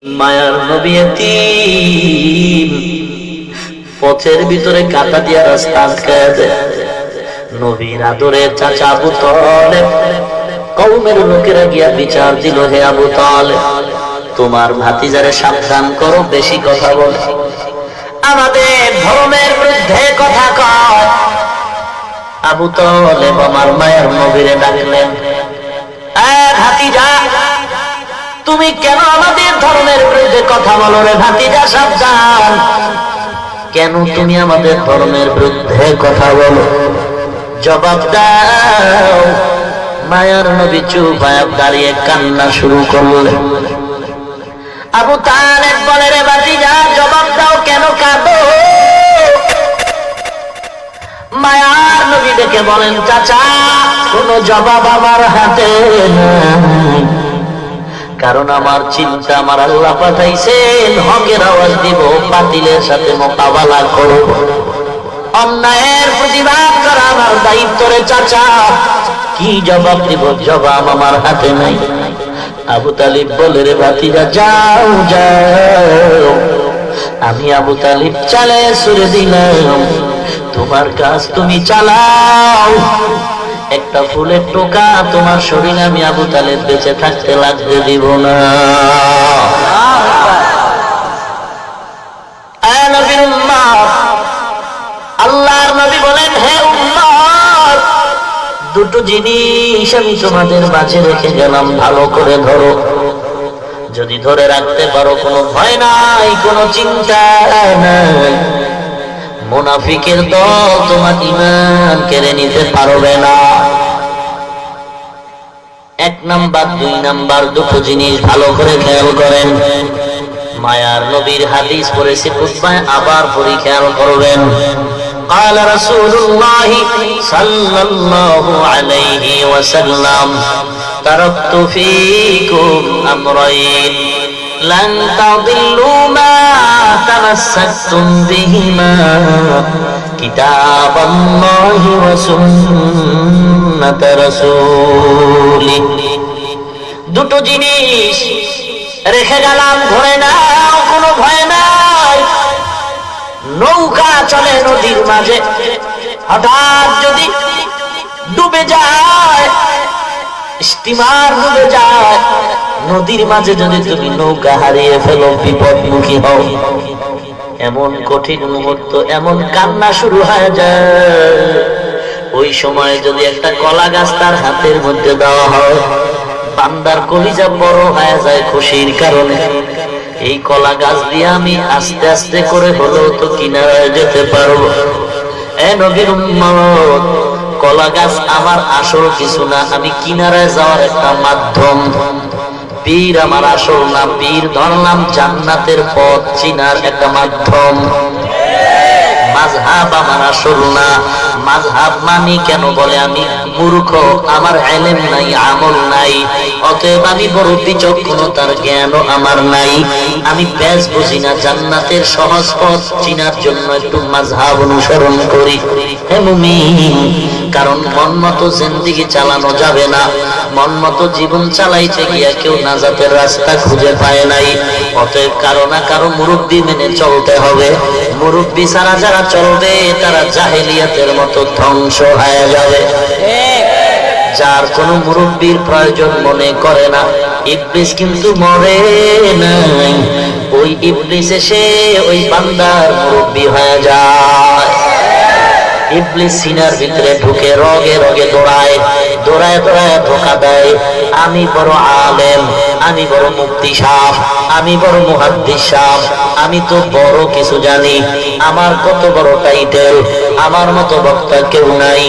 মায়ার নবী এতিম, পথের ভিতরে কাঁটা দিয়া রাস্তা আটকায় দেয়। নবীর আদরে চাচা আবু তালেব, কওমের লোকেরা গিয়া বিচার দিল, হে আবু তালেব, তোমার ভাতিজারে সাবধান করো, বেশি কথা বলে, আমাদের ধর্মের বিরুদ্ধে কথা কয়। আবু তালেব আমার মায়ের নবীরে ডাকলেন, ভাতিজা, তুমি কেন আমাদের ধর্মের বিরুদ্ধে কথা বলো রে ভাতিজা, সাবধান, কেন তুমি আমাদের ধর্মের বিরুদ্ধে কথা বলো, জবাব দাও। মায়ার নবী চুপ হয়ে দাঁড়িয়ে কান্না শুরু করলেন। আবু তালেব বলে, রে ভাতিজা, জবাব দাও, কেন কাঁদো? মায়ার নবী দেখে বলেন, চাচা, কোন জবাব আমার হাতে নাই, কারণ আমার চিন্তা আমার আল্লাহ পাঠাইছেন হকের আওয়াজ দিব, বাতিলের সাথে মোকাবেলা করব, অন্যায়ের প্রতিবাদ করা আমার দায়িত্ব রে চাচা, কি জবাব দিব? জবাব আমার হাতে নাই। আবু তালিব বলে, রে ভাতিজা, যাও যাও, আমি আবু তালিব চালে সুরে দিলাম, তোমার কাজ তুমি চালাও, একটা ফুলের টোকা তোমার শরীরে আমি আবু তালেব বেঁচে থাকতে লাগতে দিব না। আল্লাহর নবী বলেন, হে উম্মত, দুটো জিনিস আমি তোমাদের মাঝে রেখে গেলাম, ভালো করে ধরো, যদি ধরে রাখতে পারো কোনো ভয় নাই, কোনো চিন্তা নাই, মুনাফিকের দল তোমার ঈমান কেড়ে নিতে পারবে না। এক নাম্বার, দুই নাম্বার, দুটো জিনিস ভালো করে খেয়াল করেন। মায়ার নবীর হাদিস পড়েছি খুতবায়, আবার পড়ি, খেয়াল করবেন। قال رسول الله صلى الله عليه وسلم تركت فيكم أمرين لن تضلوا ما تمسكتم بهما كتاب الله وسنة رسوله। দুটো জিনিস রেখে গেলাম, ধরে নাও, কোনো ভয় নাই। নৌকা চলে নদীর মাঝে, হঠাৎ যদি ডুবে যায়, স্টিমার ডুবে যায়, নদীর মাঝে যদি তুমি নৌকা হারিয়ে ফেলো, বিপদমুখী হও, এমন কঠিন মুহূর্ত, এমন কান্না শুরু হয়ে যায়, ওই সময় যদি একটা কলা গাছ তার হাতের মধ্যে দেওয়া হয়, বান্দার কলিজা বড় হয়ে যায় খুশির কারণে। এই কলা গাছ দিয়ে আমি আস্তে আস্তে করে হলেও তো কিনারায় যেতে পারবো। এ নবীর উম্মত, কলা গাছ আমার আসল কিছু না, আমি কিনারায় যাওয়ার একটা মাধ্যম। পীর আমার আসল না, পীর ধরলাম জান্নাতের পথ চিনার একটা মাধ্যম। মাযহাব আমার আসল না, মাযহাব মানি কেন বলে আমি মূর্খ, আমার ইলম নাই, আমল নাই, অতএব আমি বড় বিচক্ষণতার জ্ঞানও আমার নাই, আমি বেশ বুঝি না, জান্নাতের সহজ পথ চিনার জন্য একটু মাযহাব অনুসরণ করি। হে মুমিন, কারণ মন মতো জিন্দেগি চালানো যাবে না, মন মতো জীবন চালাইতে গিয়া কেউ নাজাতের রাস্তা খুঁজে পায় নাই, অতএব কারো না কারো মুরব্বি মেনে চলতে হবে। মুরব্বি ছাড়া যারা চলবে তারা জাহেলিয়াতের মতো ধ্বংস হয়ে যাবে। যার কোনো মুরব্বির প্রয়োজন মনে করে না, ইবলিস কিন্তু মরে নাই, ওই ইবলিস এসে ওই বান্দার মুরব্বি হয়ে যায়। ইবলিস সিনার ভিতরে ঢুকে রগে রগে দৌড়ায়, দৌড়ায় দৌড়ায় ধোঁকা দেয়, আমি বড় আলেম, আমি বড় মুফতি সাহেব, আমি বড় মুহাদ্দিস সাহেব, আমি তো বড় কিছু জানি, আমার কত বড় টাইটেল, আমার মতো বক্তা কেউ নাই,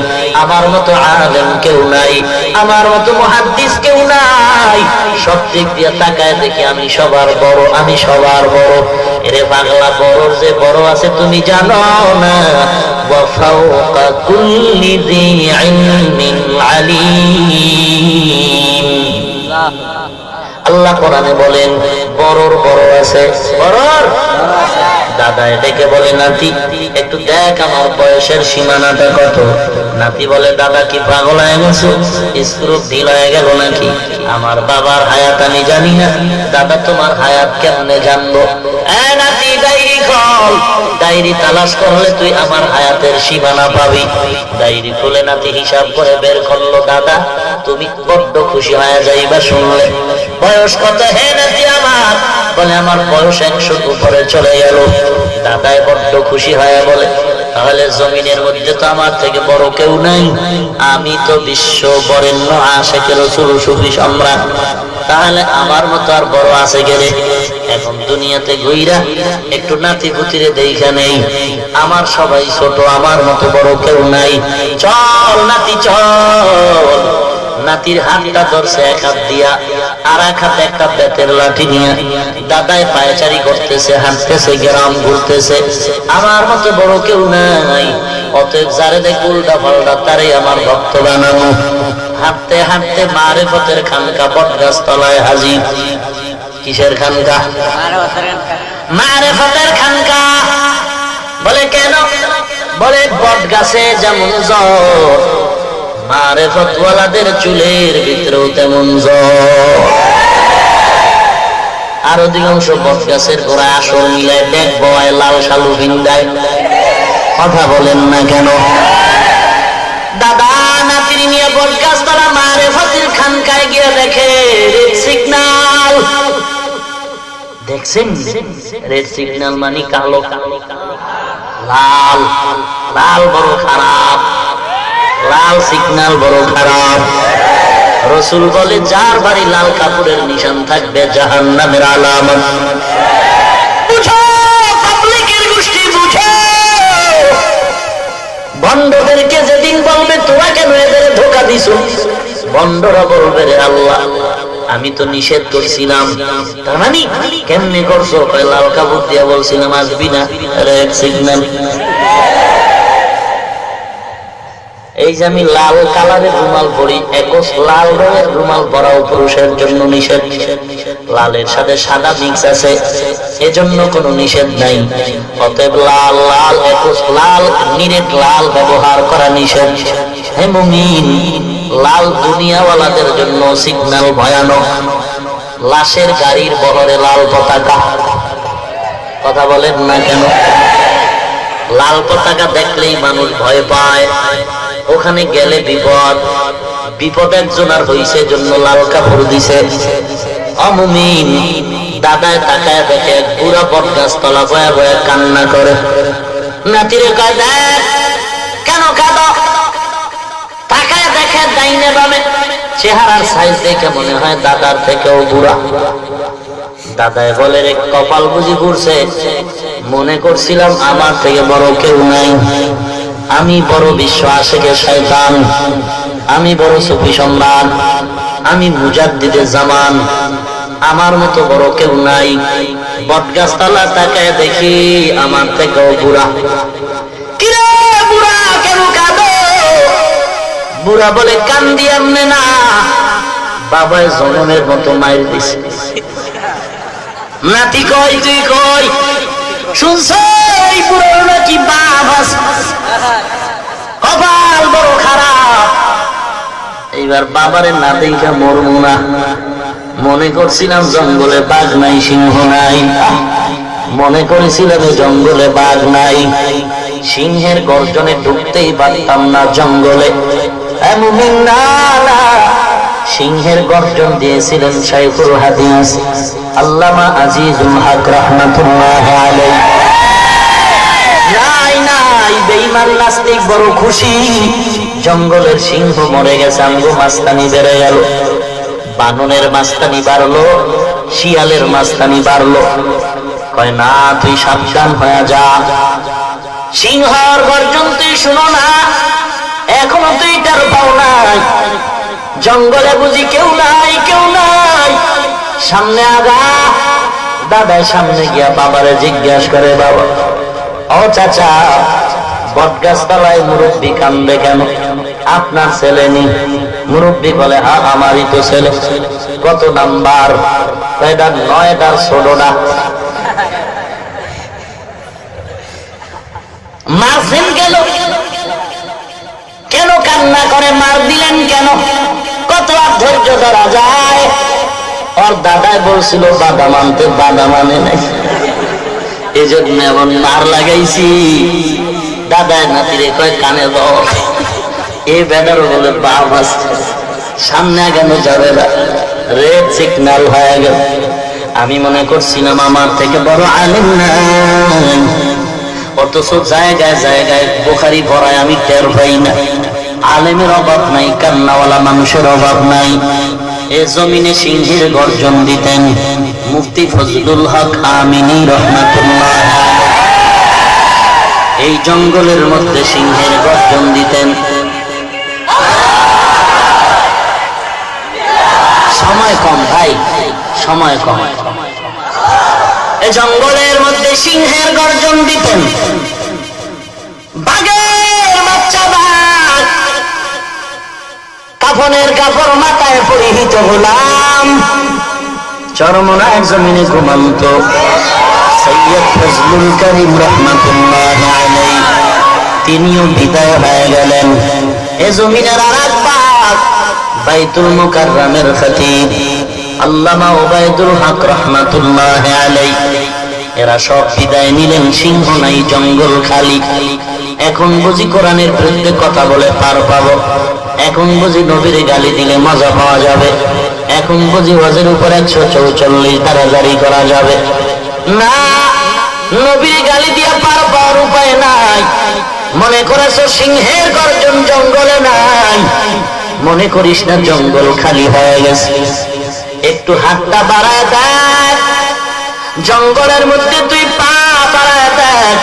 আমার মতো আলেম কেউ নাই, আমার মতো মুহাদ্দিস কেউ নাই, সব দিক দিয়ে তাকায় দেখি আমি সবার বড়, আমি সবার বড়। এরে পাগলা, বড় যে বড় আছে তুমি জানো না, وفوق كل ذي علم عليم। আল্লাহ কোরআনে বলেন, বড়র বড় আছে, বড়র দাদায় ডেকে বলে, নাতি একটু দেখ আমার বয়সের সীমানাটা কত। নাতি বলে, দাদা কি পাগল হয়ে গেছে, স্ক্রু ঢিল হয়ে গেল নাকি? আমার বাবার হায়াত আমি জানি না, দাদা তোমার হায়াত কেমনে জানবো? নাতি ডায়েরি খোল, ডায়েরি তালাশ করলে তুই আমার হায়াতের সীমানা পাবি। ডায়েরি খুলে নাতি হিসাব করে বের করলো। দাদা তুমি বড্ড খুশি হয়ে যাইবা শুনলে। বয়স কত হে নাতি আমার? বলে, আমার বয়স 100 উপরে চলে গেল। দাদায় বড্ড খুশি হয়ে বলে, তাহলে জমিনের মধ্যে তো আমার থেকে বড় কেউ নাই, আমি তো বিশ্ব বরেণ্য আশিক রাসূল সুফি সম্রাট, তাহলে আমার মতো আর বড় আছে গেলে? এখন দুনিয়াতে ঘুইরা একটু নাতি পুতিরে দেখা নেই, আমার সবাই ছোট, আমার মতো বড় কেউ নাই। চল নাতি চল। নাতির হাতটা ধরছে এক হাত দিয়া, আর এক হাতে একটা বেতের লাঠি নিয়ে দাদায় পায়চারি করতেছে, হাঁটতেছে, গ্রাম ঘুরতেছে, আমার মতো বড় কেউ নাই। অতএব যারে দেখ উল্টা পাল্টা তারই আমার ভক্ত বানানো। হাঁটতে হাঁটতে মারেফতের খানকা বটগাছ তলায় হাজির। কিসের খানকা? মারেফতের খানকা। বলে কেন? বলে বটগাছে যেমন জ্বর, মারেফতওয়ালাদের চুলের ভিতরেও তেমন জ্বর। আর অধিকাংশ বটগাছের গোড়ায় আসর মিলায় ডেক বয়, লাল শালু বিন্দায়। কথা বলেন না কেন? দাদা নাতির নিয়ে বটগাছ তলা মারেফতের খানকায় গিয়ে দেখে রেড সিগন্যাল। দেখছেন রেড সিগন্যাল মানে কালো, লাল লাল বড় খারাপ, লাল সিগন্যাল বড় খারাপ। রাসূল বলে, যার বাড়ি লাল কাপড়ের নিশান থাকবে জাহান্নামের আলামত। বুঝো পাবলিকের গোষ্ঠী, বুঝো। ভণ্ডদেরকে যেদিন বলবে তোরা কেন এদের ধোঁকা দিছো, ভণ্ডরা বলবে, রে আল্লাহ আমি তো নিষেধ করছিলাম। তার মানে কেমনে করছো? লাল কাপড় দিয়া বলছিলাম আসবি না, রেড সিগন্যাল। এই যে আমি লাল কালারের রুমাল পরি, একস লাল রঙের রুমাল পরাও পুরুষের জন্য নিষেধ। লালের সাথে সাদা মিক্স আছে, এজন্য কোনো নিষেধ নাই। অতএব লাল লাল একস লাল নিরেট লাল ব্যবহার করা নিষেধ। হে মুমিন, লাল দুনিয়াওয়ালাদের জন্য সিগন্যাল ভয়ানক। লাশের গাড়ির বহরে লাল পতাকা। কথা বলেন না কেন? লাল পতাকা দেখলেই মানুষ ভয় পায়, ওখানে গেলে বিপদ। বিপদ একজন আর হইছে, জন্য লাল কাপড় দিছে। অমুমিন দাদায় তাকায় দেখে পুরা বটগাছ তলা বয়া বয়া কান্না করে। নাতিরে কয়, দেখ কেন কাঁদো? তাকায় দেখে ডাইনে বামে চেহারার সাইজ দেখে মনে হয় দাদার থেকেও বুড়া। দাদায় বলে, রে কপাল বুঝি ঘুরছে, মনে করছিলাম আমার থেকে বড় কেউ নাই, আমি বড় বিশ্ব আশিকে শয়তান, আমি বড় সুফি সম্রাট, আমি মুজাদ্দিদে জামান, আমার মতো বড় কেউ নাই। বটগাছ তলা তাকায় দেখি আমার থেকেও বুড়া। কিরে বুড়া কেন কাঁদো? বুড়া বলে, কান্দি এমনে না, বাবায় জনমের মতো মাইর দিছে। নাতি কই, তুই কই শুনছ? এই বুড়ো নাকি বাপ আছে, কপাল বড় খারাপ। এইবার বাবারে না দেখা মরবো না। মনে করছিলাম জঙ্গলে বাঘ নাই, সিংহ নাই, মনে করেছিলাম জঙ্গলে বাঘ নাই, সিংহের গর্জনে ঢুকতেই পারতাম না জঙ্গলে। এমন না, সিংহের গর্জন দিয়েছিলেন শাইখুল হাদিস আল্লামা আজিজুল হক রাহমাতুল্লাহ আলাইহি। নাই নাই, বেঈমান নাস্তিক বড় খুশি, জঙ্গলের সিংহ মরে গেছে, আমগো মাস্তানি বেড়ে গেল। বাননের মাস্তানি বাড়লো, শিয়ালের মাস্তানি বাড়লো। কয় না, তুই সাবধান হয়ে যা, সিংহর গর্জন তুই শুনো না, এখনো তুই তার পাও নাই, জঙ্গলে বুঝি কেউ নাই, কেউ নাই, সামনে আগা। দাদা সামনে গিয়া বাবারে জিজ্ঞাসা করে, বাবা ও চাচা, বটগাছ তলায় মুরব্বী কান্দে কেন? আপনার ছেলে নি? মুরব্বী বলে, হ্যাঁ আমারই তো ছেলে। কত নাম্বার? এটা 9টার 16টা। মারছেন কেন? কেন কান্না করে মার দিলেন কেন? কত আর ধৈর্য ধরা যায়? ওর দাদাই বলছিল বাধা মানতে, বাধা মানে নাই, এই জন্য এমন মার লাগাইছি। দাদায় নাতিরে কয় কানে দাও, এই বেটারও বলে বাপ আছে, সামনে আগানো যাবে না, রেড সিগন্যাল হয়ে গেল। আমি মনে করছিলাম আমার থেকে বড় আলেম নাই, অথচ জায়গায় জায়গায় বুখারী পড়ায় আমি টের পাই না। আলেমের অভাব নাই, কান্নাওয়ালা মানুষের অভাব নাই। এ জমিনে সিংহের গর্জন দিতেন মুফতি ফজলুল হক আমিনী রহমাতুল্লাহ। এই জঙ্গলের মধ্যে সিংহের গর্জন দিতেন। সময় কম ভাই, সময় কম। এই জঙ্গলের মধ্যে সিংহের গর্জন দিতেন। বাঘের বাচ্চা বাঘ, কাফনের কাপড় মাথায় পরিহিত গোলাম, চরমনায় জমিনে ঘুমন্ত সৈয়দ ফজলুল করিম রাহমাতুল্লাহ আলাইহি, তিনিও বিদায় হয়ে গেলেন। এ জমিনের আরেক বাঘ বাইতুল মুকাররমের খতীব আল্লামা ওবায়দুল হক রাহমাতুল্লাহ আলাইহি, এরা সব বিদায় নিলেন। সিংহ নাই, জঙ্গল খালি। এখন বুঝি কোরআনের বিরুদ্ধে কথা বলে পার পাবো? এখন বুঝি নবীর গালি দিলে মজা পাওয়া যাবে? এখন বুঝি ওয়াজের উপর 144 ধারা জারি করা যাবে? না, নবীর গালি দিয়ে পার পাওয়ার উপায় নাই। মনে করেছো সিংহের গর্জন জঙ্গলে নাই? মনে করিস না জঙ্গল খালি হয়ে গেছে। একটু হাতটা বাড়ায় দেখ, জঙ্গলের মধ্যে তুই পা বাড়ায় দেখ,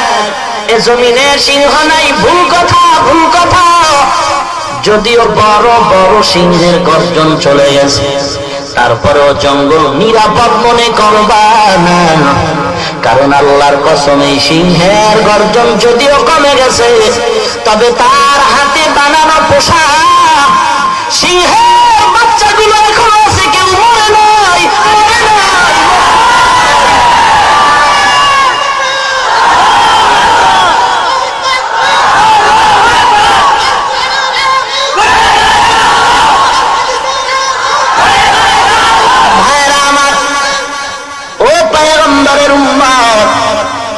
এ জমিনে সিংহ নাই। ভুল কথা, ভুল কথা। যদিও বড় বড় সিংহের গর্জন চলে গেছে, তারপরেও জঙ্গল নিরাপদ মনে করবা না। কারণ আল্লাহর কসম, এই সিংহের গর্জন যদিও কমে গেছে, তবে তার হাতে বানানো পোশাক সিংহের বাচ্চাগুলো এখন আছে, কেউ মরে নাই, মরে নাই।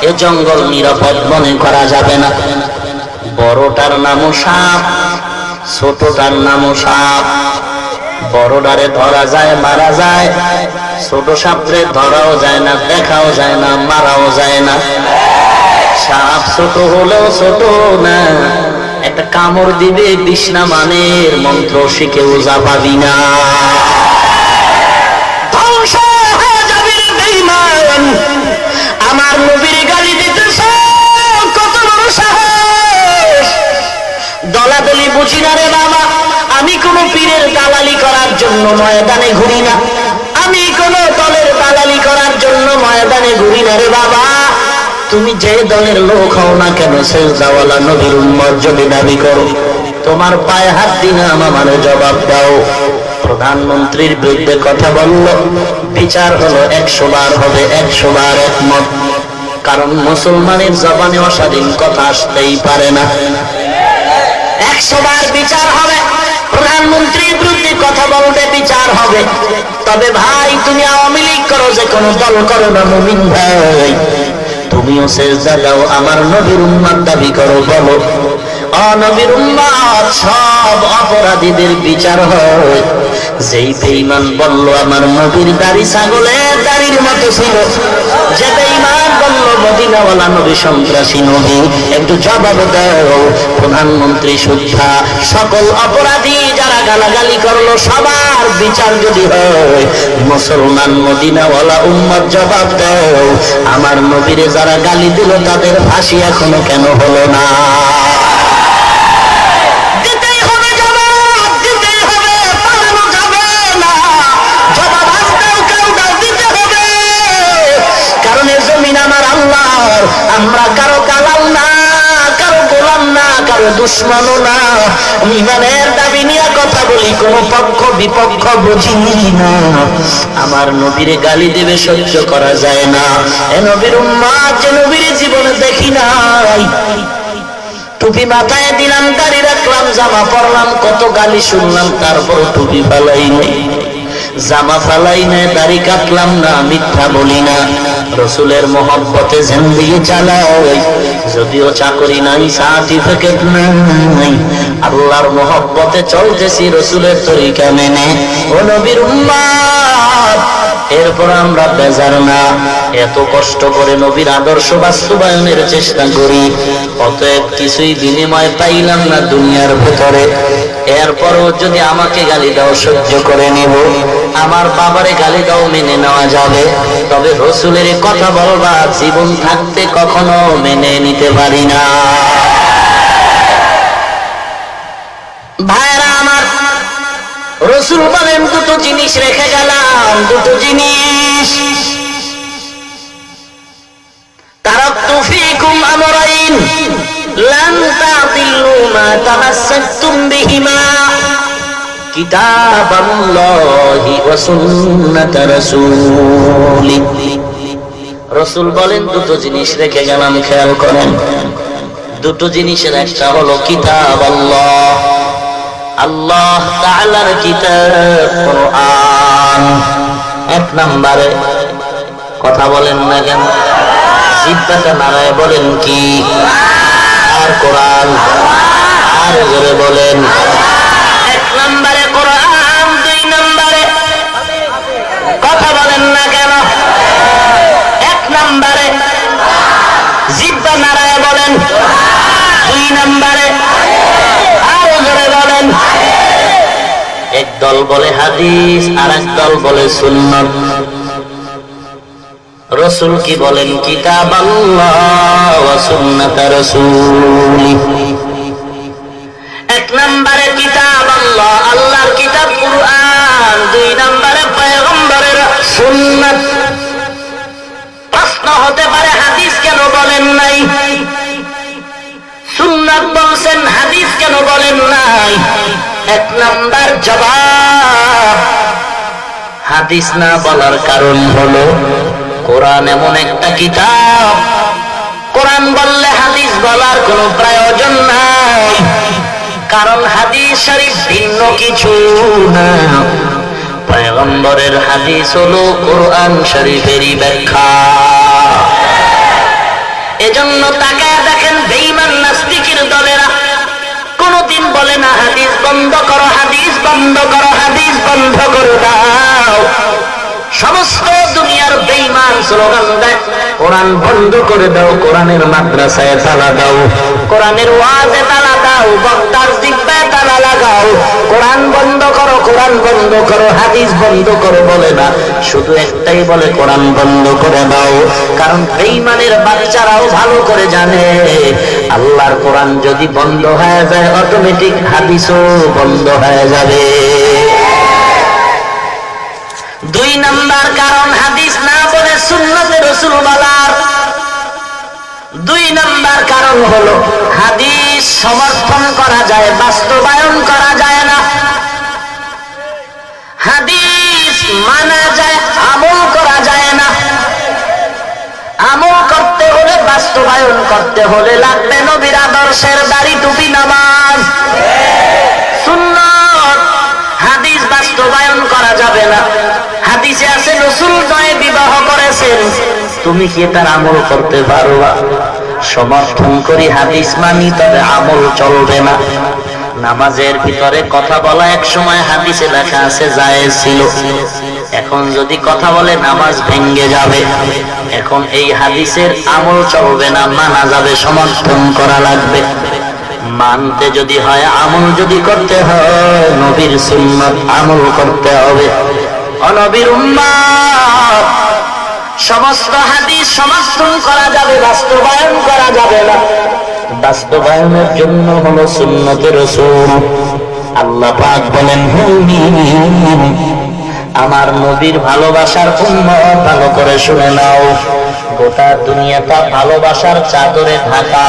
এ জঙ্গল নিরাপদ মনে করা যাবে না। বড়টার নামও সাপ, ছোটটার নামও সাপ। বড়টারে ধরা যায়, মারা যায়। ছোট সাপরে ধরাও যায় না, দেখাও যায় না, মারাও যায় না। সাপ ছোট হলেও ছোট না, একটা কামড় দিবে, বিষ্ণা মানের মন্ত্র শিখে ওজা পাবি না। ধ্বংস হয়ে যাবে রে বেঈমান। আমার নবীর গালি দিতেছে, কত বড় সাহস! দলাদলি বুঝি না রে বাবা। আমি কোন পীরের দালালি করার জন্য ময়দানে ঘুরি না, আমি কোন দলের দালালি করার জন্য ময়দানে ঘুরি না রে বাবা। তুমি যে দলের লোক হও না কেন, সেজদাওয়ালা নবীর উম্মত যদি দাবি করো, তোমার পায়ে হাত দিন আমার জবাব দাও। প্রধানমন্ত্রীর বিরুদ্ধে কথা বলল, বিচার হলো 100 বার হবে, 100 বার একমত। কারণ মুসলমানের জবানে অস্বাধীন কথা আসতেই পারে না। 100 বার বিচার হবে। প্রধানমন্ত্রীর বিরুদ্ধে কথা বলতে বিচার হবে। তবে ভাই, তুমি আওয়ামী লীগ করো, যে কোনো দল করো না, মুমিন ভাই, তুমিও সেজদা দাও, আমার নবীর উম্মত দাবি করো। বলো, নবীর উম্মত সব অপরাধীদের বিচার হয়। যেই বেঈমান বলল আমার নবীর দাড়ি ছাগলের দাড়ির মতো ছিল, যে বেঈমান বলল মদিনাওয়ালা নবী সন্ত্রাসী নবী, একটু জবাব দাও। প্রধানমন্ত্রী সুদ্ধা সকল অপরাধী যারা গালাগালি করলো, সবার বিচার যদি হয়, মুসলমান মদিনাওয়ালা উম্মত জবাব দাও, আমার নবীরে যারা গালি দিল তাদের ফাঁসি এখনো কেন হলো না? আমরা কারো কালাম না, কারো গোলাম না, কারো দুশ্মন না। ইমানের দাবি নিয়ে কথা বলি, কোন পক্ষ বিপক্ষ বুঝি না। আমার নবীর গালি দেবে সহ্য করা যায় না। এ নবীর উম্মত যে নবীর জীবনে দেখি নাই, টুপি মাথায় দিলাম, দাড়ি রাখলাম, জামা পরলাম, কত গালি শুনলাম, তারপর টুপি ফালাই নাই, জামা ফালাই নাই, দাড়ি কাটলাম না, মিথ্যা বলি না, রসুলের মহব্বতে জিন্দেগি চালাই। যদিও চাকরি নাই, সার্টিফিকেট নাই, আল্লাহর মহব্বতে চলতেছি রসুলের তরিকা মেনে। ও নবীর উম্মত, এরপর আমরা বেজার না, এত কষ্ট করে নবীর আদর্শ বাস্তবায়নের চেষ্টা করি, অতএব কিছুই বিনিময় পাইলাম না দুনিয়ার ভেতরে। এরপরও যদি আমাকে গালি দাও সহ্য করে নেব, আমার বাবারে গালি দাও মেনে নেওয়া যাবে, তবে রসুলের কথা বলবা জীবন থাকতে কখনো মেনে নিতে পারি না। ভাইরা আমার, রসুল বলেন দুটো জিনিস রেখে গেলাম, দুটো জিনিস। তারাকতু ফীকুম আমরাইন লান তাদিল্লু মা তামাসসাকতুম বিহিমা কিতাবাল্লাহি ওয়া সুন্নাত রাসূলি। রসুল বলেন দুটো জিনিস রেখে গেলাম, খেয়াল করেন। দুটো জিনিসের একটা হলো কিতাব আল্লাহ, আল্লাহ তাআলার কিতাব কোরআন। এক নম্বরে কথা বলেন না কেন, জিহ্বাটা নাড়ায় বলেন কি? আর কোরআন, আর জোরে বলেন। এক নম্বরে কোরআন, দুই নম্বরে কথা বলেন না কেন, এক নম্বরে জিহ্বা নাড়ায় বলেন, দুই নম্বরে আর জোরে বলেন। এক দল বলে হাদিস, আর এক দল বলে সুন্নাত। রসুল কি বলেন? কিতাব আল্লাহ ওয়া সুন্নাত রাসূলি। এক নম্বরে কিতাব আল্লাহ, আল্লাহর কিতাব কুরআন, দুই নম্বরে পয়গম্বরের সুন্নাত। প্রশ্ন হতে পারে হাদিস কেন বলেন নাই, সুন্নাত বলছেন, হাদিস কেন বলেন নাই? এক নম্বর জবাব, হাদিস না বলার কারণ হলো কোরআন এমন একটা কিতাব, কোরআন বললে হাদিস বলার কোনো প্রয়োজন নাই, কারণ হাদিস শরীফ ভিন্ন কিছু না। পয়গম্বরের হাদিস হলো কোরআন শরীফেরই ব্যাখ্যা। এজন্য তাকায় দেখেন বেঈমান নাস্তিকের দলেরা কোনদিন বলে না হাদিস বন্ধ করো, হাদিস বন্ধ করো, হাদিস বন্ধ করে দাও। সমস্ত দুনিয়ার বেঈমান স্লোগান দেয় কোরআন বন্ধ করে দাও, কোরআনের মাদ্রাসায় তালা দাও, কোরআনের ওয়াজে তালা দাও, বক্তার জিহ্বায় তালা লাগাও, কোরআন বন্ধ করো, কোরআন বন্ধ করো, হাদিস বন্ধ করো বলে না, শুধু একটাই বলে কোরআন বন্ধ করে দাও। কারণ বেঈমানের বাচ্চারাও ভালো করে জানে আল্লাহর কোরআন যদি বন্ধ হয়ে যায় অটোমেটিক হাদিসও বন্ধ হয়ে যাবে। দুই নাম্বার কারণ হাদিস না বলে সুন্নতে রাসূল বলার। দুই নাম্বার কারণ হলো হাদিস সমর্থন করা যায়, বাস্তবায়ন করা যায় না। হাদিস মানা যায়, আমল করা যায় না। আমল করতে হলে, বাস্তবায়ন করতে হলে লাগবে নবীর আদর্শের দাড়ি, টুপি, নামাজ, সুন্নাত। হাদিস বাস্তবায়ন করা যাবে না। হাদিসে আছে রাসূল নয় বিবাহ করেছেন, তুমি কি তার আমল করতে পারবা? সমর্থন করি, হাদিস মানি, তবে আমল চলবে না। নামাজের ভিতরে কথা বলা এক সময় হাদিসে লেখা আছে জায়েজ ছিল, এখন যদি কথা বলে নামাজ ভেঙে যাবে। এখন এই হাদিসের আমল চলবে না, মানা যাবে, সমর্থন করা লাগবে। মানতে যদি হয়, আমল যদি করতে হয়, নবীর সুন্নাত আমল করতে হবে। নবীর উম্মত, সমস্ত হাদিস সমর্থন করা যাবে, বাস্তবায়ন করা যাবে না। বাস্তবায়নের জন্য হলো সুন্নতে রাসূল। আল্লাহ পাক বলেন, আমার নবীর ভালোবাসার উম্মত ভালো করে শুনে নাও, গোটা দুনিয়াটা ভালোবাসার চাদরে ঢাকা।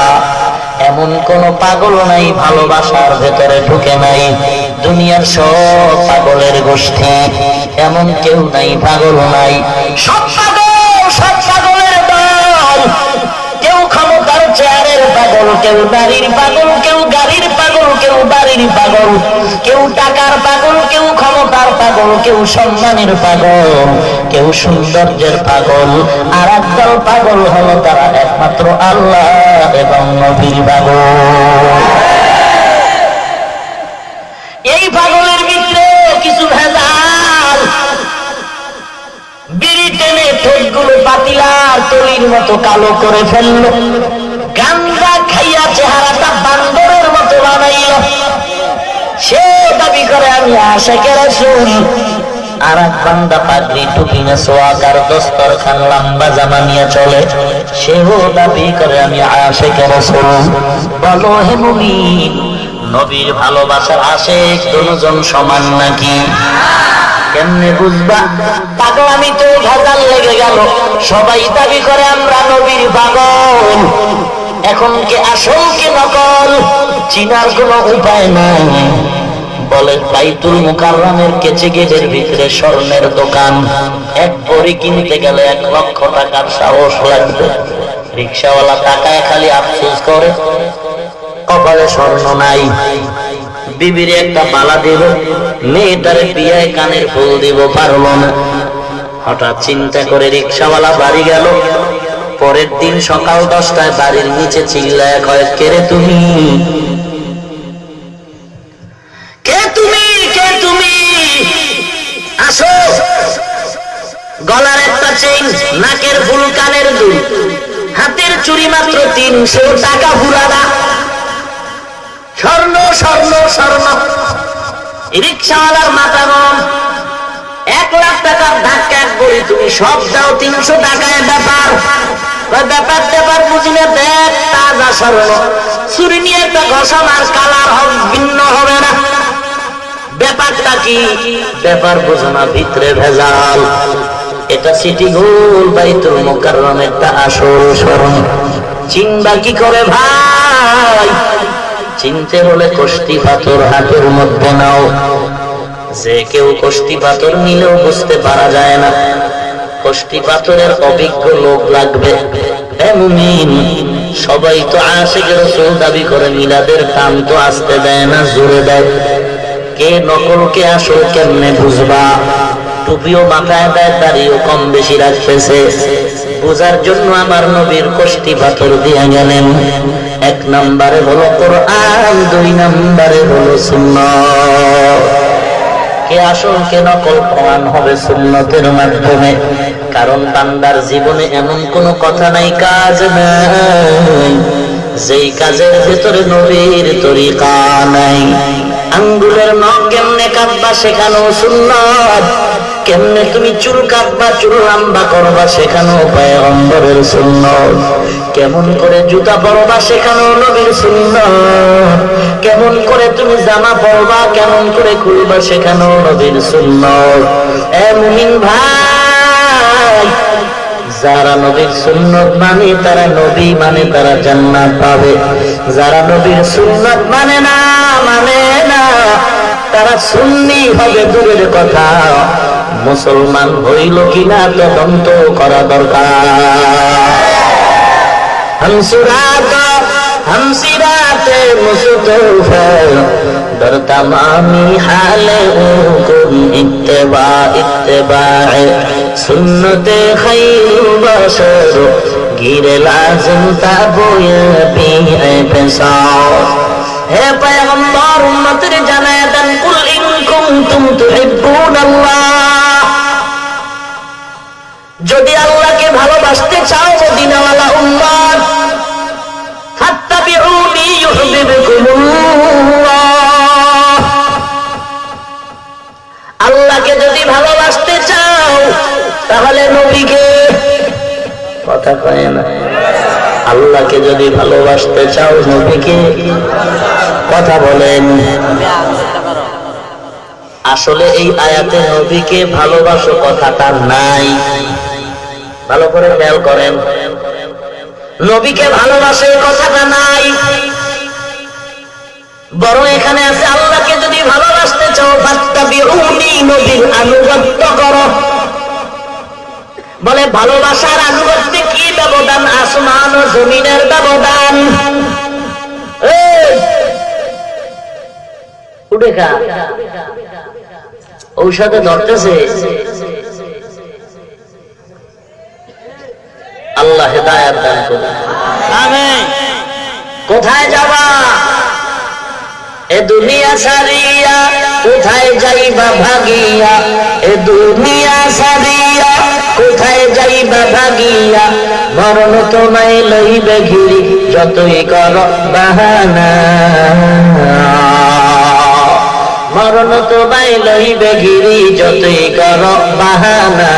এমন কোন পাগল নাই ভালোবাসার ভেতরে ঢুকে নাই। দুনিয়ার সব পাগলের গোষ্ঠী, এমন কেউ নাই পাগল নাই। সব পাগল, সব পাগলের দল। কেউ ক্ষমতার চেয়ারের পাগল, কেউ দাড়ির পাগল, কেউ গাড়ির পাগল, কেউ বাড়ির পাগল, কেউ টাকার পাগল, কেউ ক্ষমতার পাগল, কেউ সম্মানের পাগল, কেউ সৌন্দর্যের পাগল। আর একদল পাগল হলো তারা একমাত্র আল্লাহ এবং নবীর পাগল। এই পাগলের ভিতরে কিছু ভেজাল। বিড়ি টেনে ঠোঁটগুলো পাতিলার তলির মতো কালো করে ফেলল, গাঞ্জা খাইয়া চেহারাটা বান্দরের মতো বানাইল। সে দাবি করে আমি আশিকে রাসূল। আর এক বান্দা পাগড়ি টুপি না সোয়াকার দস্তরখান লম্বা জামা নিয়ে চলে, সেও দাবি করে আমি আশিকে রাসূল। বলো হে মুমিন, নবীর ভালোবাসার আশিক দুজন সমান নাকি? কেমনে বুঝবা? পাগলামি তো ভেজাল লেগে গেল। সবাই দাবি করে আমরা নবীর পাগল, এখন কে আসল কে নকল চিনার কোনো উপায় নাই। বলে বাইতুল মুকাররমের কেচে গেটের ভিতরে স্বর্ণের দোকান, এক ভরি কিনতে গেলে 1 লক্ষ টাকার সাহস লাগবে। রিকশাওয়ালা টাকায় খালি আফসোস করে কপালে স্বর্ণ নাই। বিবির একটা বালা দিব, মেয়েটারে বিয়ায় কানের ফুল দিব, পারলো না। হঠাৎ চিন্তা করে রিকশাওয়ালা বাড়ি গেল। পরের দিন সকাল 10টায় বাড়ির নিচে চিল্লায় কয়, কে রে তুমি? কে তুমি? কে তুমি? আসো। গলার একটা চেইন, নাকের ফুল, কানের দুল, হাতের চুড়ি মাত্র 300 টাকা পুরানা। স্বর্ণ স্বর্ণ স্বর্ণ। রিকশাওয়ালার মাথা গরম। 1 লাখ টাকার ধাক্কা এক বলি, তুমি সব দাও 300 টাকায় ব্যাপার। ব্যাপার ব্যাপার বুঝি না, দেখ তাজা স্বর্ণ। চুরি নিয়ে একটা ঘষা মার, কালার ভিন্ন হবে না। ব্যাপারটা কি? ব্যাপার বোঝো না, ভিতরে ভেজাল। এটা সিটি গোল্ড বাইতুল মুকাররমের তা আসল স্বর্ণ। চিনবা কি করে ভাই? চিনতে হলে কষ্টি পাথর হাতের মধ্যে নাও। যে কেউ কষ্টি পাথর নিলেও বুঝতে পারা যায় না। কষ্টি পাথরের অভিজ্ঞ লোক লাগবে। হে মুমিন, সবাই তো আশিক রাসূল দাবি করে, মিলাদের টান তো আসতে দেয় না, জোরে দেয়। কে নকল কে আসল কেমনে বুঝবা? টুপিও মাথায় দেয়, দাড়িও কম বেশি রাখতেছে। বোঝার জন্য আমার নবীর কষ্টি পাথর দিয়ে গেলেন। 1 নম্বরে হলো কোরআন, 2 নম্বরে হলো সুন্নাত। কে আসল কে নকল প্রমাণ হবে সুন্নতের মাধ্যমে। কারণ বান্দার জীবনে এমন কোনো কথা নাই, কাজ নাই, যেই কাজের ভেতরে নবীর তরিকা নাই। আঙ্গুলের নখ কেমনে কাটবা সেখানেও সুন্নাত, কেমনে তুমি চুল কাটবা, চুল লম্বা করবা সেখানেও পয়গম্বরের সুন্নাত, কেমন করে জুতা পরবা সেখানেও নবীর সুন্নাত, কেমন করে তুমি জামা পরবা, কেমন করে খুলবা সেখানেও নবীর সুন্নাত। এ মুমিন ভাই, যারা নবীর সুন্নাত মানে তারা নবী মানে তারা জান্নাত পাবে। যারা নবীর সুন্নাত মানে না তারা সুন্নি হবে দূরের কথা, মুসলমান হইল কিনা তদন্ত করা দরকার। हमसिराते मुस्तफा दर तमामी हाले उकुम इत्तिबा सुन्नते खैर बशर गिरे लाजिम ताबोया भी पेशा। हे पैगंबर उम्मत रे जानाए देन, कुल इन कुंतुम तुहिब्बुनाल्लाह, যদি আল্লাহকে ভালোবাসতে চাও মদিনাওয়ালা উম্মত, ফাত্তাবিউনি ইউহিব্বুকুমুল্লাহ, আল্লাহকে যদি ভালোবাসতে চাও তাহলে নবীকে, কথা কয় না, আল্লাহকে যদি ভালোবাসতে চাও নবীকে, কথা বলেন। আসলে এই আয়াতে নবীকে ভালোবাসো কথাটা নাই, ভালো করে খেয়াল করেন। নবীকে ভালোবাসে কথাটা নাই, বরং এখানে আছে আল্লাহকে যদি ভালোবাসতে চাও ফাত্তাবিউনি, নবীর আনুগত্য করো। বলে ভালোবাসার আনুগত্যে কি ব্যবধান? আসমান ও জমিনের ব্যবধান। উঠে খা, ঔষধে ধরতেছে। আল্লাহ হেদায়েত দান করুন, আমিন। কোথায় যাবা এ দুনিয়া ছাড়িয়া, কোথায় যাইবা ভাগিয়া, এ দুনিয়া ছাড়িয়া কোথায় যাইবা ভাগিয়া, মরণ তোমায় লইবে ঘিরি যতই কর বাহানা, মরণ তোমায় লইবে ঘিরি যতই কর বাহানা,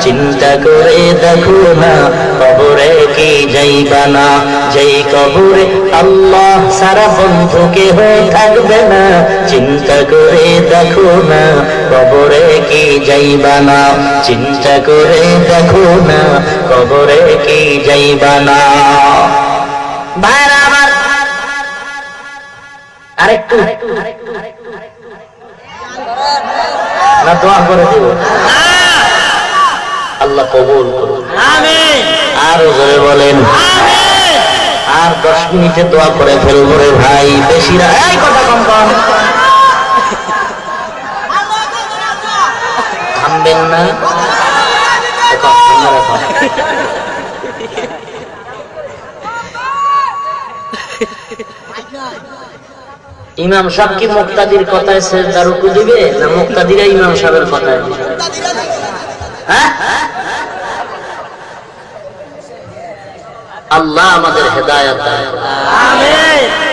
চিন্তা করে দেখো না কবরে কি যাইবা না, যেই কবরে আল্লাহ সারা বন্ধু কেহ থাকবে না, চিন্তা করে দেখো না কবরে কি যাইবা না, চিন্তা করে দেখো না কবরে কি যাইবা না। ভাইরা আমার আরেকটু না দোয়া করে দিব, আল্লাহ কবুল করুন, আমিন। আরো জোরে বলেন আমিন। আর 10 মিনিটে দোয়া করে ফেলবো রে ভাই, বেশি না, এই কথা কম কম থামবেন না। ইমাম সাহেব কি মুক্তাদির কথায় সেজদা রুকু দিবে না মুক্তাদিরা ইমাম সাহেবের কথায় দিবে? হ্যাঁ, আল্লাহ আমাদের হেদায়েত দান করুন, আমিন।